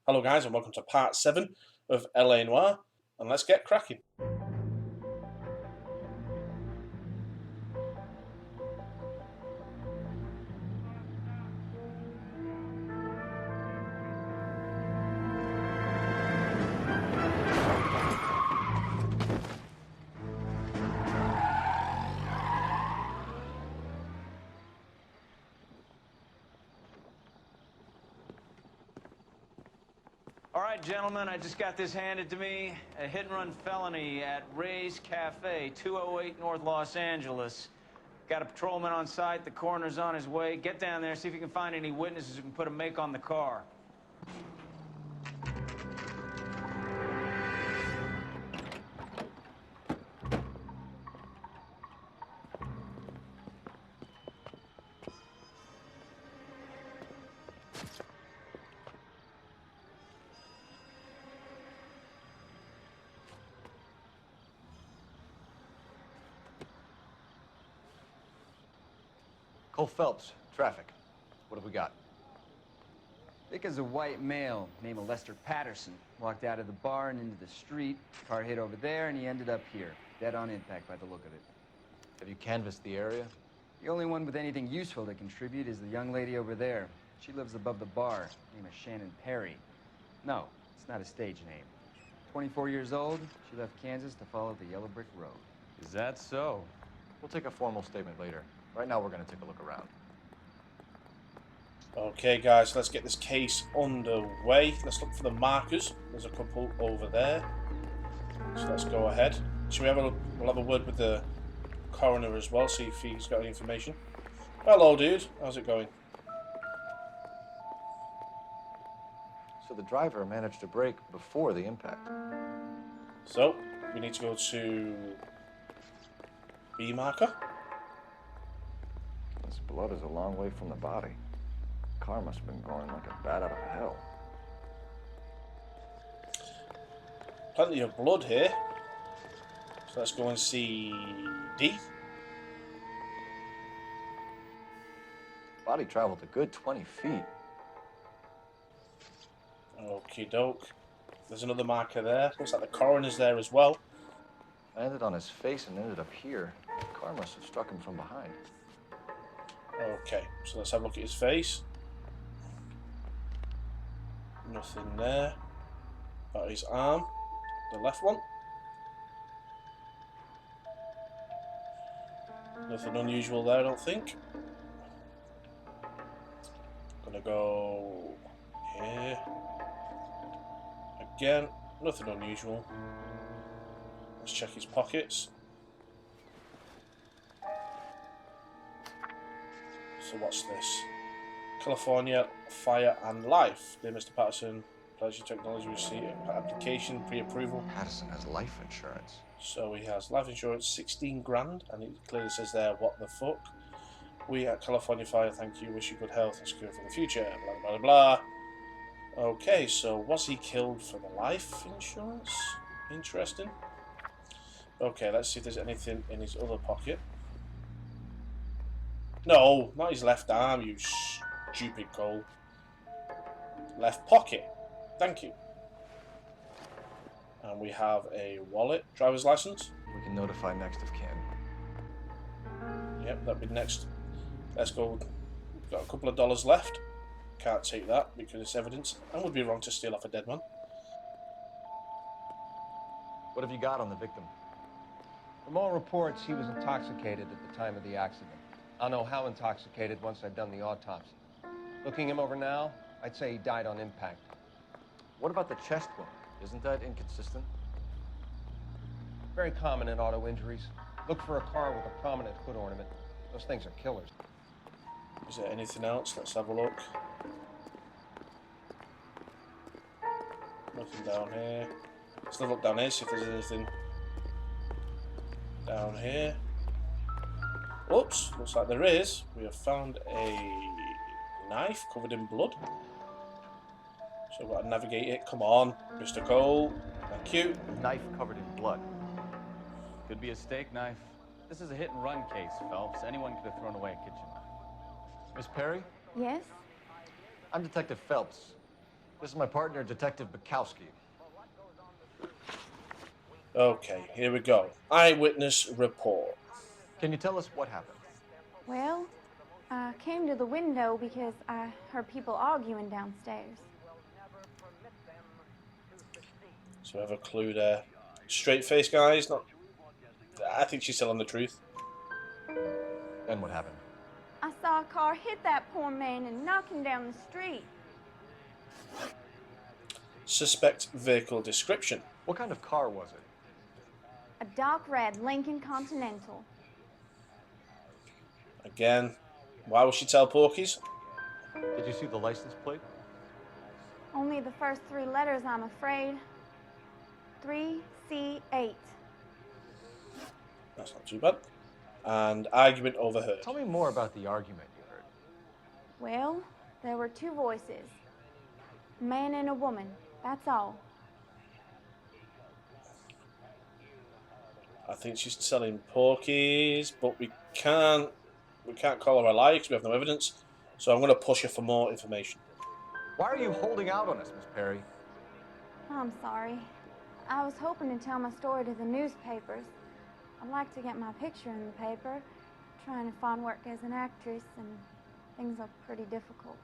Hello guys and welcome to part 7 of LA Noire, and let's get cracking. All right, gentlemen, I just got this handed to me. A hit-and-run felony at Ray's Cafe, 208 North Los Angeles. Got a patrolman on site. The coroner's on his way. Get down there, see if you can find any witnesses who can put a make on the car. Cole Phelps, traffic. What have we got? Thick as a white male, name of Lester Patterson. Walked out of the bar and into the street. Car hit over there, and he ended up here. Dead on impact by the look of it. Have you canvassed the area? The only one with anything useful to contribute is the young lady over there. She lives above the bar. Name is Shannon Perry. No, it's not a stage name. 24 years old, she left Kansas to follow the yellow brick road. Is that so? We'll take a formal statement later. Right now, we're going to take a look around. Okay guys, let's get this case underway. Let's look for the markers. There's a couple over there. So let's go ahead. Should we we'll have a word with the coroner as well, see if he's got any information. Hello dude, how's it going? So the driver managed to brake before the impact. So, we need to go to B marker. This blood is a long way from the body. The car must have been going like a bat out of hell. Plenty of blood here. So let's go and see D. Body traveled a good 20 feet. Okie doke. There's another marker there. Looks like the coroner's there as well. Landed on his face and ended up here. The car must have struck him from behind. Okay, so let's have a look at his face. Nothing there. About his arm, the left one. Nothing unusual there, I don't think. Gonna go here. Again, nothing unusual. Let's check his pockets. So what's this? California Fire and Life. Dear Mr. Patterson, pleasure technology receipt application pre-approval. Patterson has life insurance. So he has life insurance, 16 grand, and it clearly says there, what the fuck. We at California Fire thank you, wish you good health and security for the future, blah blah blah. Okay, so was he killed for the life insurance? Interesting. Okay, let's see if there's anything in his other pocket. No, not his left arm, you stupid Cole. Left pocket. Thank you. And we have a wallet, driver's license. We can notify next of kin. Yep, that'd be next. Let's go. Got a couple of dollars left. Can't take that because it's evidence. And would be wrong to steal off a dead man. What have you got on the victim? From all reports, he was intoxicated at the time of the accident. I'll know how intoxicated once I've done the autopsy. Looking him over now, I'd say he died on impact. What about the chest wound? Isn't that inconsistent? Very common in auto injuries. Look for a car with a prominent hood ornament. Those things are killers. Is there anything else? Let's have a look. Nothing down here. Let's have a look down here, see if there's anything down here. Oops, looks like there is. We have found a knife covered in blood. So we've got to navigate it. Come on, Mr. Cole. Thank you. Knife covered in blood. Could be a steak knife. This is a hit-and-run case, Phelps. Anyone could have thrown away a kitchen knife. Miss Perry? Yes? I'm Detective Phelps. This is my partner, Detective Bukowski. Okay, here we go. Eyewitness report. Can you tell us what happened? Well, I came to the window because I heard people arguing downstairs. So we have a clue there. Straight face, guys. Not. I think she's telling the truth. Then what happened? I saw a car hit that poor man and knock him down the street. Suspect vehicle description. What kind of car was it? A dark red Lincoln Continental. Again, why would she tell Porky's? Did you see the license plate? Only the first 3 letters, I'm afraid. 3C8. That's not too bad. And argument overheard. Tell me more about the argument you heard. Well, there were 2 voices. A man and a woman. That's all. I think she's selling Porky's, but we can't call her a liar because we have no evidence. So I'm going to push her for more information. Why are you holding out on us, Miss Perry? I'm sorry. I was hoping to tell my story to the newspapers. I'd like to get my picture in the paper. Trying to find work as an actress, and things are pretty difficult.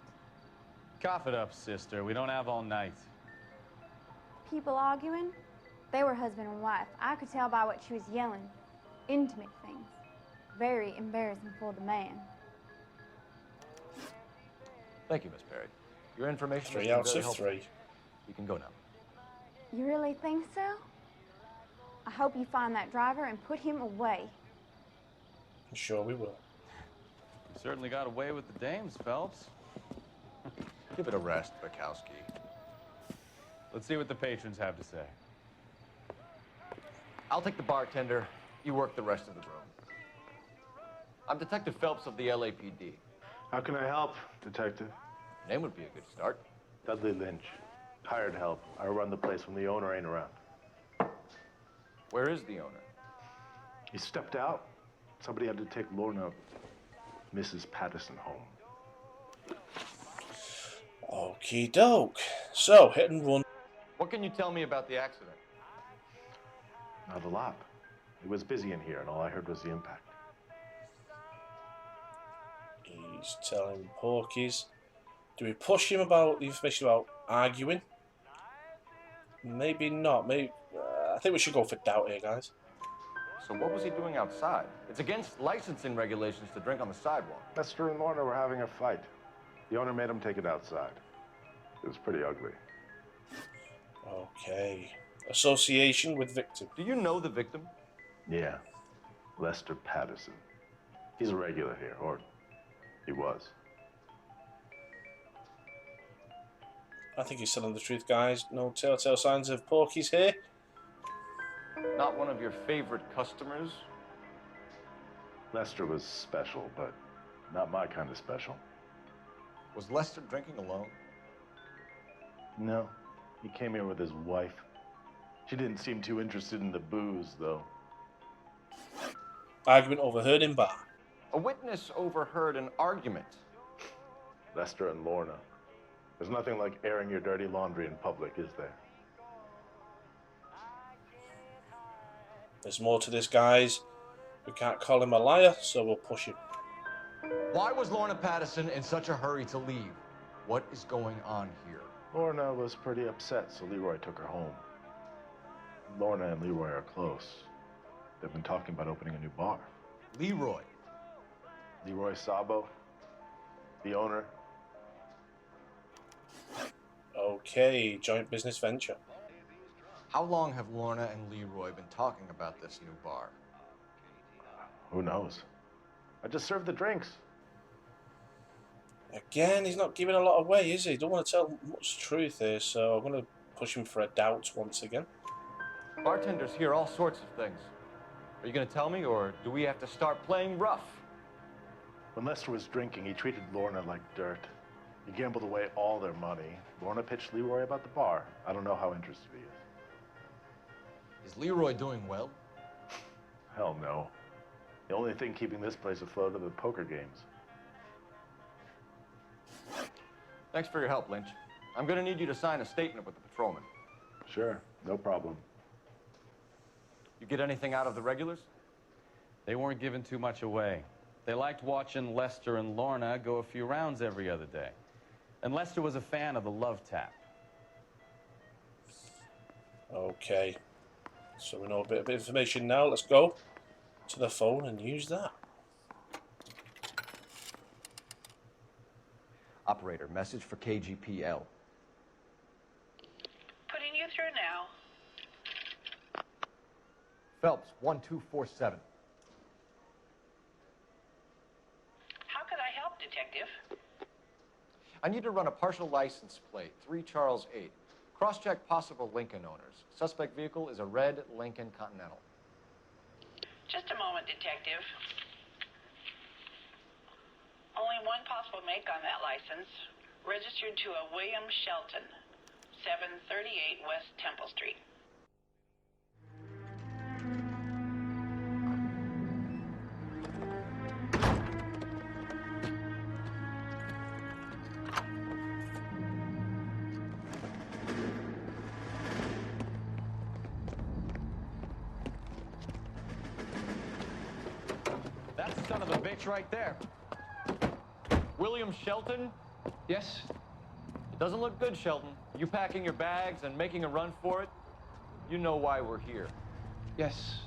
Cough it up, sister. We don't have all night. People arguing? They were husband and wife. I could tell by what she was yelling. Intimate things. Very embarrassing for the man. Thank you, Miss Perry. Your information 3 has been out very of helpful. 3. You can go now. You really think so? I hope you find that driver and put him away. I'm sure we will. You certainly got away with the dames, Phelps. Give it a rest, Bukowski. Let's see what the patrons have to say. I'll take the bartender. You work the rest of the room. I'm Detective Phelps of the LAPD. How can I help, Detective? Your name would be a good start. Dudley Lynch. Hired help. I run the place when the owner ain't around. Where is the owner? He stepped out. Somebody had to take Lorna, Mrs. Patterson, home. Okie doke. So, hit and run. What can you tell me about the accident? Not a lot. It was busy in here, and all I heard was the impact. He's telling Porky's. Do we push him about the information about arguing? Maybe not. Maybe. I think we should go for doubt here, guys. So what was he doing outside? It's against licensing regulations to drink on the sidewalk. Lester and Lorna were having a fight. The owner made him take it outside. It was pretty ugly. Okay. Association with victim. Do you know the victim? Yeah. Lester Patterson. He's a regular here, or he was. I think he's telling the truth, guys. No telltale signs of Porky's here. Not one of your favorite customers? Lester was special, but not my kind of special. Was Lester drinking alone? No. He came here with his wife. She didn't seem too interested in the booze, though. Argument overheard in bar. A witness overheard an argument. Lester and Lorna. There's nothing like airing your dirty laundry in public, is there? There's more to this, guys. We can't call him a liar, so we'll push him. Why was Lorna Patterson in such a hurry to leave? What is going on here? Lorna was pretty upset, so Leroy took her home. Lorna and Leroy are close. They've been talking about opening a new bar. Leroy. Leroy Sabo, the owner. Okay, joint business venture. How long have Lorna and Leroy been talking about this new bar? Who knows? I just served the drinks. Again, he's not giving a lot away, is he? Don't want to tell much truth here, so I'm going to push him for a doubt once again. Bartenders hear all sorts of things. Are you going to tell me, or do we have to start playing rough? When Lester was drinking, he treated Lorna like dirt. He gambled away all their money. Lorna pitched Leroy about the bar. I don't know how interested he is. Is Leroy doing well? Hell no. The only thing keeping this place afloat are the poker games. Thanks for your help, Lynch. I'm gonna need you to sign a statement with the patrolman. Sure, no problem. You get anything out of the regulars? They weren't giving too much away. They liked watching Lester and Lorna go a few rounds every other day. And Lester was a fan of the love tap. Okay. So we know a bit of information now. Let's go to the phone and use that. Operator, message for KGPL. Putting you through now. Phelps, 1247. How could I help, Detective? I need to run a partial license plate, 3 Charles 8. Cross-check possible Lincoln owners. Suspect vehicle is a red Lincoln Continental. Just a moment, Detective. Only one possible make on that license. Registered to a William Shelton, 738 West Temple Street. That's the son of a bitch right there. William Shelton? Yes? It doesn't look good, Shelton. You packing your bags and making a run for it? You know why we're here. Yes.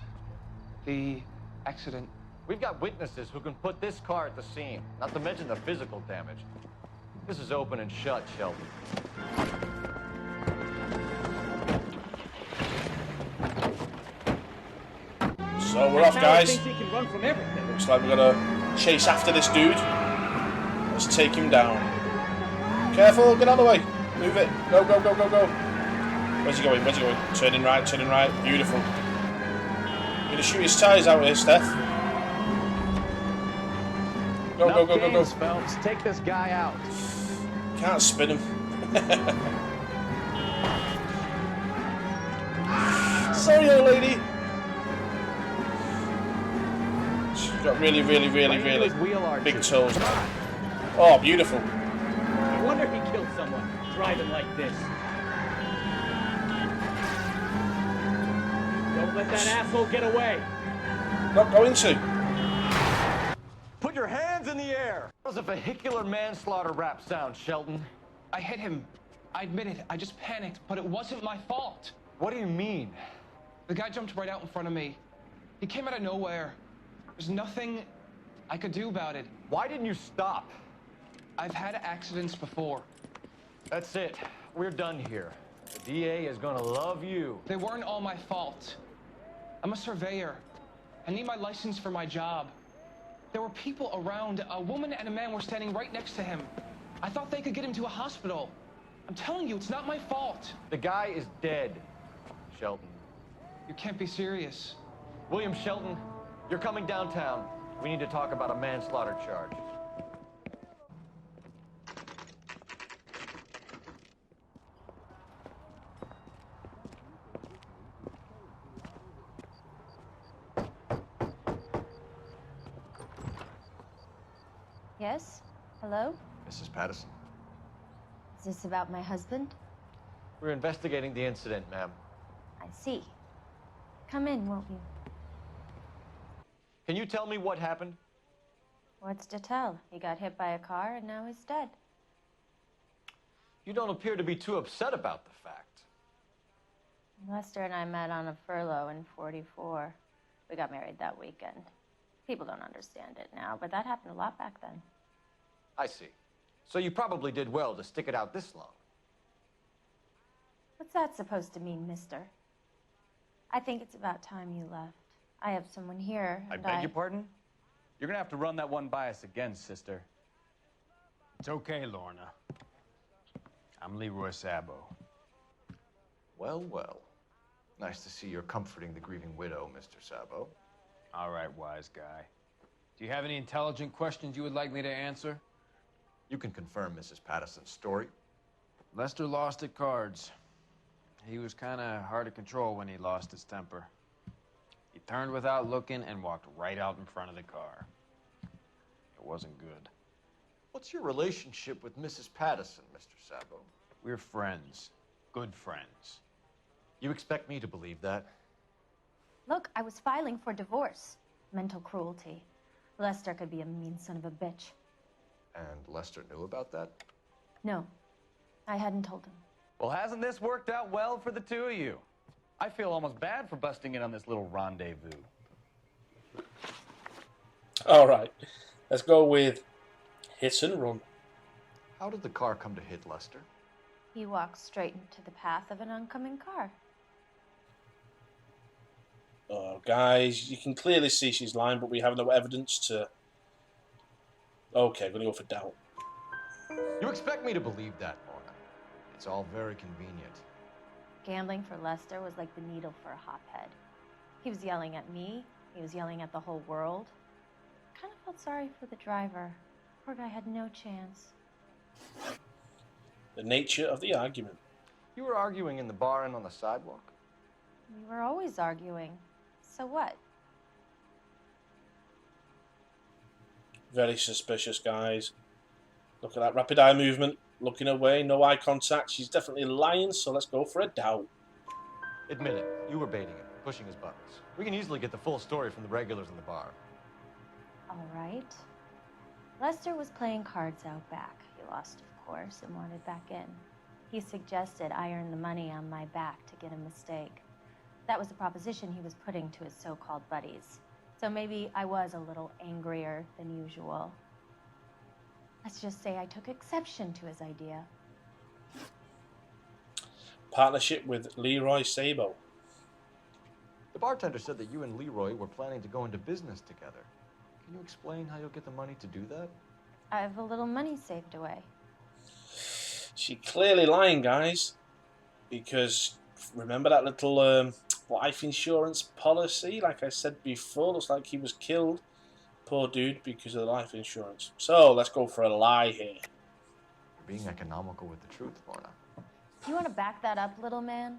The accident. We've got witnesses who can put this car at the scene, not to mention the physical damage. This is open and shut, Shelton. So we're off, guys. He can run from everything. Looks like we're gonna chase after this dude. Let's take him down. Careful, get out of the way. Move it. Go, go, go, go, go. Where's he going? Where's he going? Turning right, turning right. Beautiful. You're gonna shoot his tyres out here, Steph. Go, go, go, go, go. Phelps. Take this guy out. Can't spin him. Sorry, old lady. She's got really, really, really, really big toes now. Oh, beautiful. No wonder he killed someone driving like this. Don't let that asshole get away. Not going to. Put your hands in the air. That was a vehicular manslaughter rap sound, Shelton. I hit him. I admit it. I just panicked, but it wasn't my fault. What do you mean? The guy jumped right out in front of me. He came out of nowhere. There's nothing I could do about it. Why didn't you stop? I've had accidents before. That's it. We're done here. The DA is gonna love you. They weren't all my fault. I'm a surveyor. I need my license for my job. There were people around. A woman and a man were standing right next to him. I thought they could get him to a hospital. I'm telling you, it's not my fault. The guy is dead, Shelton. You can't be serious. William Shelton, you're coming downtown. We need to talk about a manslaughter charge. Yes? Hello? Mrs. Patterson, Is this about my husband? we're investigating the incident, ma'am. I see. Come in, won't you? Can you tell me what happened? What's to tell? He got hit by a car and now he's dead. You don't appear to be too upset about the fact. Lester and I met on a furlough in '44. We got married that weekend. People don't understand it now, but that happened a lot back then. I see. So you probably did well to stick it out this long. What's that supposed to mean, mister? I think it's about time you left. I have someone here, I and beg your pardon? You're gonna have to run that one by us again, sister. It's okay, Lorna. I'm Leroy Sabo. Well, well. Nice to see you're comforting the grieving widow, Mr. Sabo. All right, wise guy. Do you have any intelligent questions you would like me to answer? You can confirm Mrs. Patterson's story. Lester lost at cards. He was kind of hard to control when he lost his temper. He turned without looking and walked right out in front of the car. It wasn't good. What's your relationship with Mrs. Patterson, Mr. Sabo? We're friends. Good friends. You expect me to believe that? Look, I was filing for divorce. Mental cruelty. Lester could be a mean son of a bitch. And Lester knew about that? No, I hadn't told him. Well, hasn't this worked out well for the two of you? I feel almost bad for busting in on this little rendezvous. All right, let's go with hit and run. How did the car come to hit Lester? He walked straight into the path of an oncoming car. Oh, guys, you can clearly see she's lying, but we have no evidence to... Okay, I'm going to go for doubt. You expect me to believe that, Lorna? It's all very convenient. Gambling for Lester was like the needle for a hophead. He was yelling at me. He was yelling at the whole world. I kind of felt sorry for the driver. Poor guy had no chance. The nature of the argument. You were arguing in the bar and on the sidewalk? We were always arguing. So what? Very suspicious, guys. Look at that rapid eye movement. Looking away, no eye contact. She's definitely lying, so let's go for a doubt. Admit it, you were baiting him, pushing his buttons. We can easily get the full story from the regulars in the bar. All right. Lester was playing cards out back. He lost, of course, and wanted back in. He suggested I earn the money on my back to get a mistake. That was the proposition he was putting to his so-called buddies. So maybe I was a little angrier than usual. Let's just say I took exception to his idea. Partnership with Leroy Sabo. The bartender said that you and Leroy were planning to go into business together. Can you explain how you'll get the money to do that? I have a little money saved away. She's clearly lying, guys. Because remember that little life insurance policy? Like I said before, looks like he was killed. Poor dude, because of the life insurance. So let's go for a lie here. You're being economical with the truth, Lorna. You want to back that up, little man?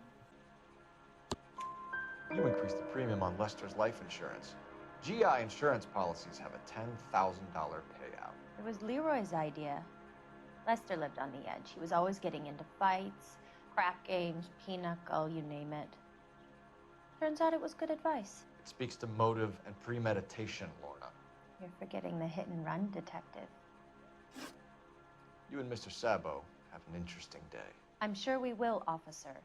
You increased the premium on Lester's life insurance. GI insurance policies have a $10,000 payout. It was Leroy's idea. Lester lived on the edge. He was always getting into fights, crap games, pinochle, you name it. Turns out it was good advice. It speaks to motive and premeditation, Lorna. You're forgetting the hit-and-run detective. You and Mr. Sabo have an interesting day. I'm sure we will, officer.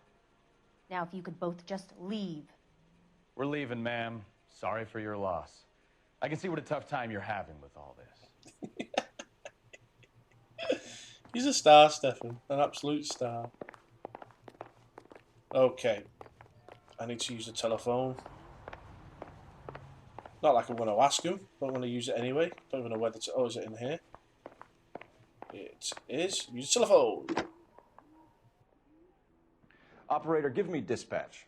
Now, if you could both just leave. We're leaving, ma'am. Sorry for your loss. I can see what a tough time you're having with all this. He's a star, Stefan. An absolute star. Okay. I need to use the telephone. Not like I'm going to ask him, but I'm going to use it anyway. Don't even know whether to... Oh, is it in here? It is. Use the telephone. Operator, give me dispatch.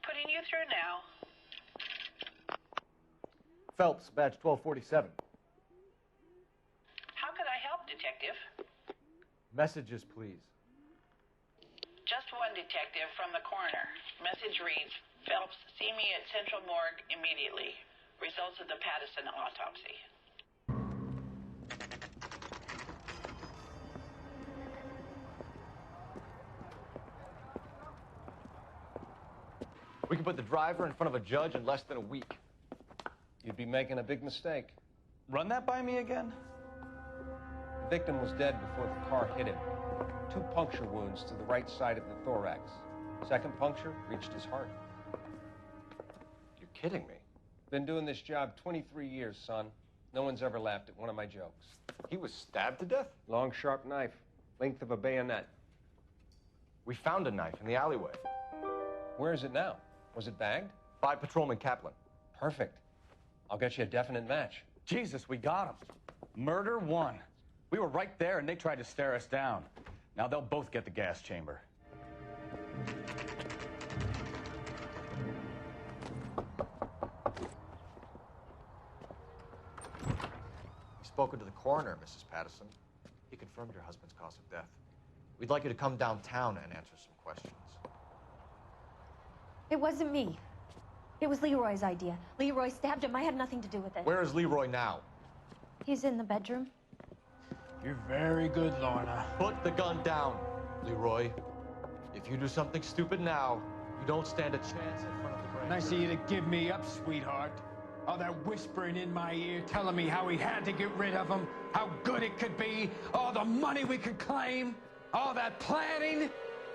Putting you through now. Phelps, badge 1247. How could I help, Detective? Messages, please. Just one detective from the coroner. Message reads, Phelps, see me at Central Morgue immediately. Results of the Pattison autopsy. We can put the driver in front of a judge in less than a week. You'd be making a big mistake. Run that by me again? The victim was dead before the car hit him. 2 puncture wounds to the right side of the thorax. Second puncture reached his heart. You're kidding me. Been doing this job 23 years, son. No one's ever laughed at one of my jokes. He was stabbed to death? Long, sharp knife, length of a bayonet. We found a knife in the alleyway. Where is it now? Was it bagged? By Patrolman Kaplan. Perfect. I'll get you a definite match. Jesus, we got him. Murder 1. We were right there and they tried to stare us down. Now they'll both get the gas chamber. We've spoken to the coroner, Mrs. Pattison. He confirmed your husband's cause of death. We'd like you to come downtown and answer some questions. It wasn't me. It was Leroy's idea. Leroy stabbed him. I had nothing to do with it. Where is Leroy now? He's in the bedroom. You're very good, Lorna. Put the gun down, Leroy. If you do something stupid now, you don't stand a chance in front of the grand Nice of you to give me up, sweetheart. All that whispering in my ear, telling me how we had to get rid of him, how good it could be, all the money we could claim, all that planning,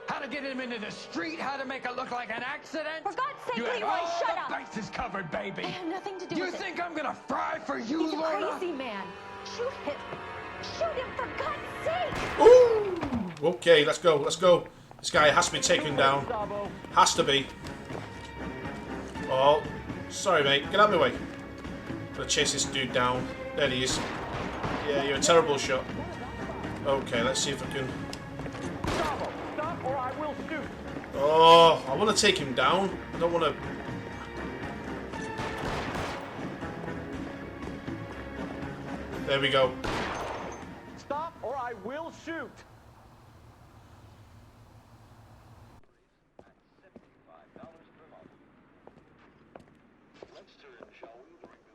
how to get him into the street, how to make it look like an accident. For God's sake, you had Leroy, all shut the up! bases covered, baby. I have nothing to do You with it. think I'm gonna fry for you, He's Lorna? a crazy man. Shoot him. Shoot him, for God's sake! Ooh! Okay, let's go, let's go. This guy has to be taken down. Has to be. Oh, sorry, mate. Get out of my way. Gotta chase this dude down. There he is. Yeah, you're a terrible shot. Okay, let's see if I can... Stop or I will shoot. Oh, I want to take him down. I don't want to... There we go. Stop or I will shoot.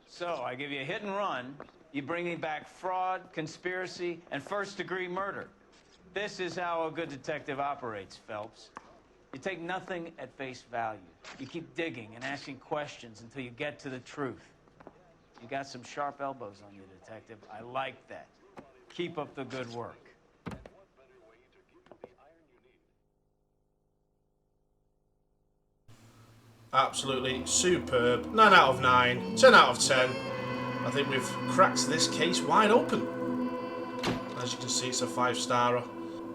So, I give you a hit and run. You bring me back fraud, conspiracy, and first-degree murder. This is how a good detective operates, Phelps. You take nothing at face value. You keep digging and asking questions until you get to the truth. You got some sharp elbows on you, detective. I like that. Keep up the good work. Absolutely superb. 9 out of 9. 10 out of 10. I think we've cracked this case wide open. As you can see, it's a 5-starer.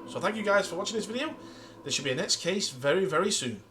So thank you guys for watching this video. There should be a next case very, very soon.